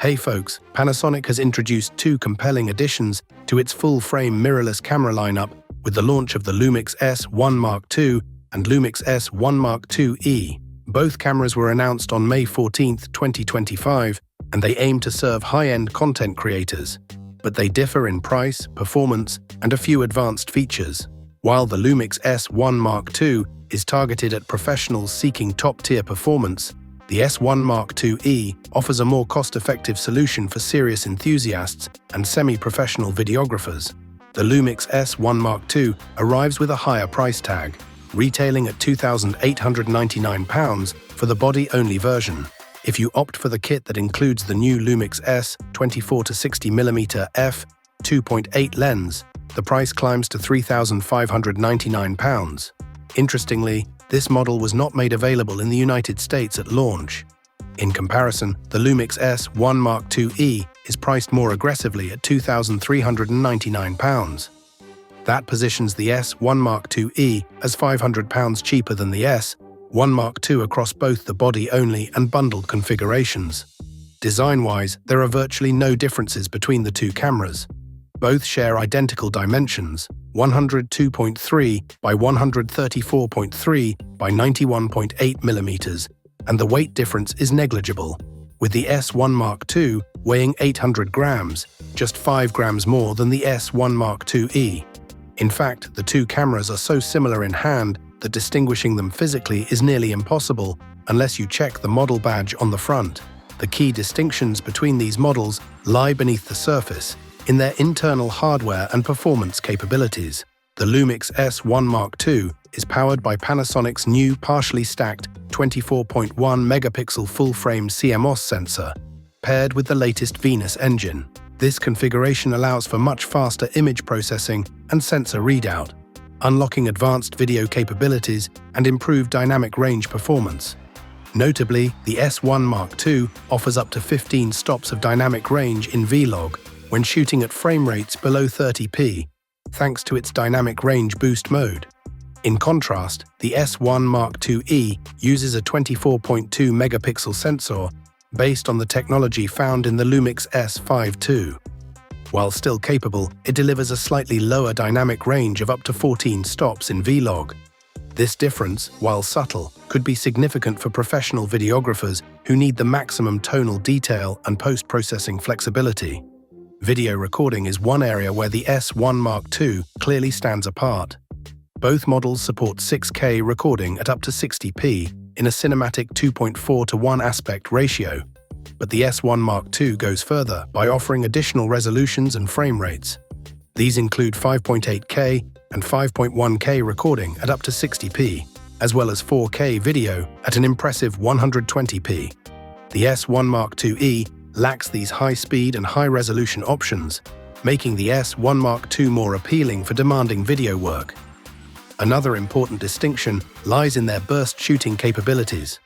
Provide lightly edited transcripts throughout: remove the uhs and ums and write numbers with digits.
Hey folks, Panasonic has introduced two compelling additions to its full-frame mirrorless camera lineup with the launch of the Lumix S1 Mark II and Lumix S1 Mark IIE. Both cameras were announced on May 14, 2025, and they aim to serve high-end content creators. But they differ in price, performance, and a few advanced features. While the Lumix S1 Mark II is targeted at professionals seeking top-tier performance, the S1 Mark IIE offers a more cost-effective solution for serious enthusiasts and semi-professional videographers. The Lumix S1 Mark II arrives with a higher price tag, retailing at £2,899 for the body-only version. If you opt for the kit that includes the new Lumix S 24-60mm f2.8 lens, the price climbs to £3,599. Interestingly, this model was not made available in the United States at launch. In comparison, the Lumix S1 Mark IIE is priced more aggressively at £2,399. That positions the S1 Mark IIE as £500 cheaper than the S1 Mark II across both the body-only and bundled configurations. Design-wise, there are virtually no differences between the two cameras. Both share identical dimensions, 102.3 by 134.3 by 91.8 mm, and the weight difference is negligible, with the S1 Mark II weighing 800 grams, just 5 grams more than the S1 Mark IIE. In fact, the two cameras are so similar in hand that distinguishing them physically is nearly impossible unless you check the model badge on the front. The key distinctions between these models lie beneath the surface, in their internal hardware and performance capabilities. The Lumix S1 Mark II is powered by Panasonic's new partially stacked 24.1 megapixel full-frame CMOS sensor, paired with the latest Venus engine. This configuration allows for much faster image processing and sensor readout, unlocking advanced video capabilities and improved dynamic range performance. Notably, the S1 Mark II offers up to 15 stops of dynamic range in Vlog when shooting at frame rates below 30p, thanks to its dynamic range boost mode. In contrast, the S1 Mark IIE uses a 24.2 megapixel sensor based on the technology found in the Lumix S1II. While still capable, it delivers a slightly lower dynamic range of up to 14 stops in Vlog. This difference, while subtle, could be significant for professional videographers who need the maximum tonal detail and post-processing flexibility. Video recording is one area where the S1 Mark II clearly stands apart. Both models support 6K recording at up to 60p in a cinematic 2.4:1 aspect ratio, but the S1 Mark II goes further by offering additional resolutions and frame rates. These include 5.8K and 5.1K recording at up to 60p, as well as 4K video at an impressive 120p. The S1 Mark IIE lacks these high-speed and high-resolution options, making the S1 Mark II more appealing for demanding video work. Another important distinction lies in their burst shooting capabilities.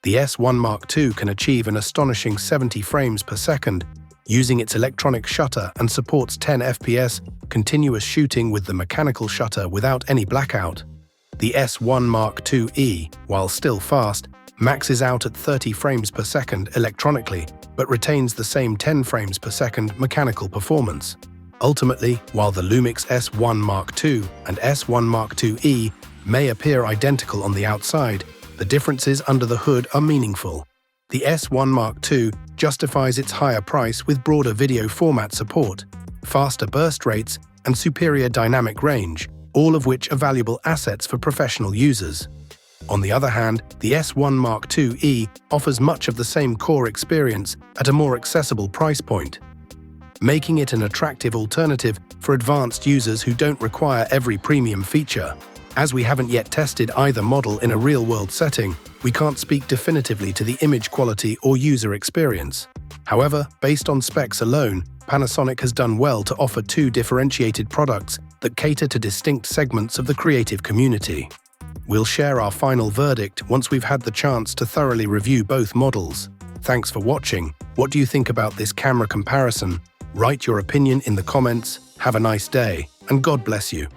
The S1 Mark II can achieve an astonishing 70 frames per second using its electronic shutter and supports 10 FPS continuous shooting with the mechanical shutter without any blackout. The S1 Mark IIE, while still fast, maxes out at 30 frames per second electronically, but retains the same 10 frames per second mechanical performance. Ultimately, while the Lumix S1 Mark II and S1 Mark IIE may appear identical on the outside, the differences under the hood are meaningful. The S1 Mark II justifies its higher price with broader video format support, faster burst rates, and superior dynamic range, all of which are valuable assets for professional users. On the other hand, the S1 Mark IIE offers much of the same core experience at a more accessible price point, making it an attractive alternative for advanced users who don't require every premium feature. As we haven't yet tested either model in a real-world setting, we can't speak definitively to the image quality or user experience. However, based on specs alone, Panasonic has done well to offer two differentiated products that cater to distinct segments of the creative community. We'll share our final verdict once we've had the chance to thoroughly review both models. Thanks for watching. What do you think about this camera comparison? Write your opinion in the comments. Have a nice day, and God bless you.